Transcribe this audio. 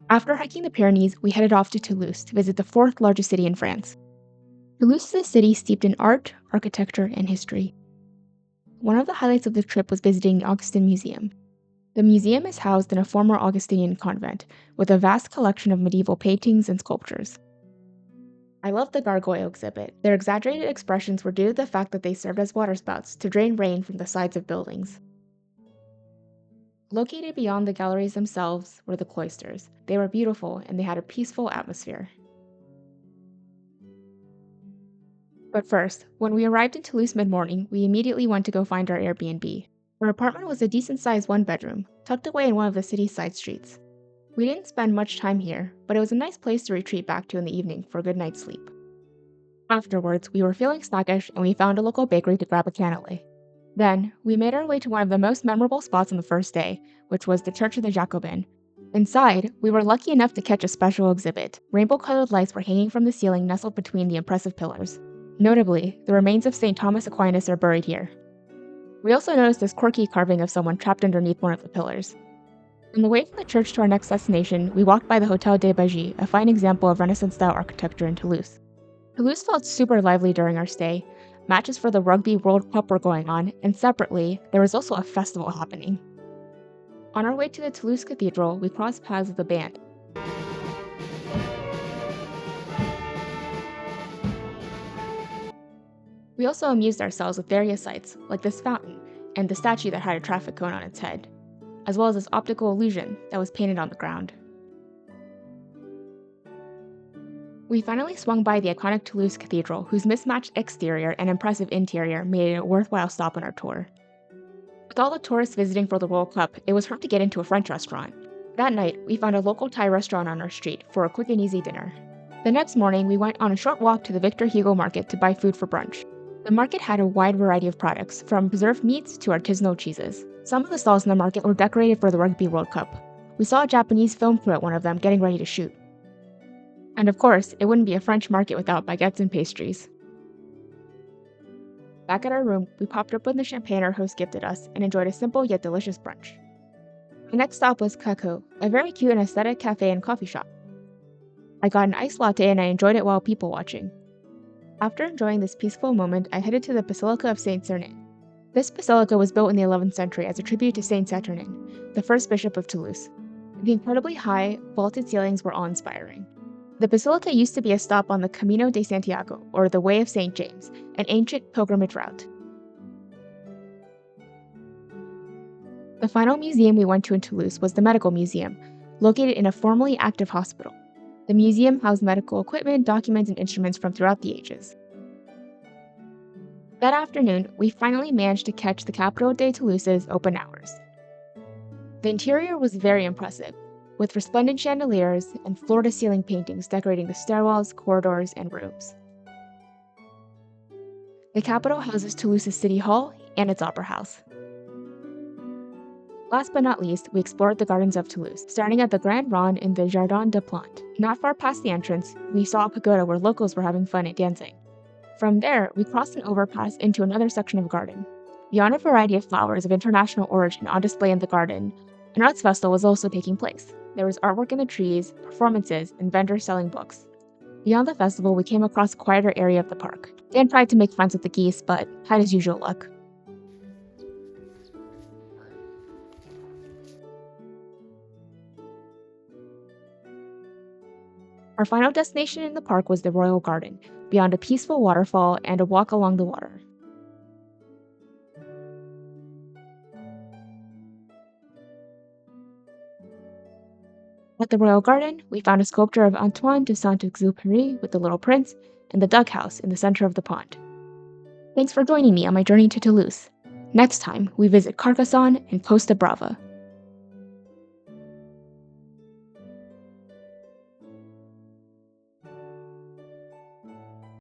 After hiking the Pyrenees, we headed off to Toulouse to visit the fourth largest city in France. Toulouse is a city steeped in art, architecture, and history. One of the highlights of the trip was visiting the Augustin Museum. The museum is housed in a former Augustinian convent, with a vast collection of medieval paintings and sculptures. I love the gargoyle exhibit. Their exaggerated expressions were due to the fact that they served as waterspouts to drain rain from the sides of buildings. Located beyond the galleries themselves were the cloisters. They were beautiful and they had a peaceful atmosphere. But first, when we arrived in Toulouse mid-morning, we immediately went to go find our Airbnb. Our apartment was a decent-sized one-bedroom, tucked away in one of the city's side streets. We didn't spend much time here, but it was a nice place to retreat back to in the evening for a good night's sleep. Afterwards, we were feeling sluggish and we found a local bakery to grab a cannelé. Then, we made our way to one of the most memorable spots on the first day, which was the Church of the Jacobins. Inside, we were lucky enough to catch a special exhibit. Rainbow-colored lights were hanging from the ceiling nestled between the impressive pillars. Notably, the remains of St. Thomas Aquinas are buried here. We also noticed this quirky carving of someone trapped underneath one of the pillars. On the way from the church to our next destination, we walked by the Hôtel des Bâgis, a fine example of Renaissance-style architecture in Toulouse. Toulouse felt super lively during our stay. Matches for the Rugby World Cup were going on, and separately, there was also a festival happening. On our way to the Toulouse Cathedral, we crossed paths with the band. We also amused ourselves with various sights, like this fountain, and the statue that had a traffic cone on its head, as well as this optical illusion that was painted on the ground. We finally swung by the iconic Toulouse Cathedral, whose mismatched exterior and impressive interior made it a worthwhile stop on our tour. With all the tourists visiting for the World Cup, it was hard to get into a French restaurant. That night, we found a local Thai restaurant on our street for a quick and easy dinner. The next morning, we went on a short walk to the Victor Hugo Market to buy food for brunch. The market had a wide variety of products, from preserved meats to artisanal cheeses. Some of the stalls in the market were decorated for the Rugby World Cup. We saw a Japanese film crew at one of them getting ready to shoot. And of course, it wouldn't be a French market without baguettes and pastries. Back at our room, we popped open the champagne our host gifted us and enjoyed a simple yet delicious brunch. The next stop was Caco, a very cute and aesthetic cafe and coffee shop. I got an iced latte and I enjoyed it while people watching. After enjoying this peaceful moment, I headed to the Basilica of Saint Saturnin. This basilica was built in the 11th century as a tribute to Saint Saturnin, the first bishop of Toulouse. The incredibly high, vaulted ceilings were awe-inspiring. The basilica used to be a stop on the Camino de Santiago, or the Way of St. James, an ancient pilgrimage route. The final museum we went to in Toulouse was the Medical Museum, located in a formerly active hospital. The museum housed medical equipment, documents, and instruments from throughout the ages. That afternoon, we finally managed to catch the Capital de Toulouse's open hours. The interior was very impressive, with resplendent chandeliers and floor-to-ceiling paintings decorating the stairwells, corridors, and rooms. The capital houses Toulouse's City Hall and its Opera House. Last but not least, we explored the gardens of Toulouse, starting at the Grand Rond in the Jardin des Plantes. Not far past the entrance, we saw a pagoda where locals were having fun and dancing. From there, we crossed an overpass into another section of garden. Beyond a variety of flowers of international origin on display in the garden, an arts festival was also taking place. There was artwork in the trees, performances, and vendors selling books. Beyond the festival, we came across a quieter area of the park. Dan tried to make friends with the geese, but had his usual luck. Our final destination in the park was the Royal Garden, beyond a peaceful waterfall and a walk along the water. At the Royal Garden, we found a sculpture of Antoine de Saint-Exupéry with the Little Prince and the duck house in the center of the pond. Thanks for joining me on my journey to Toulouse. Next time, we visit Carcassonne and Costa Brava.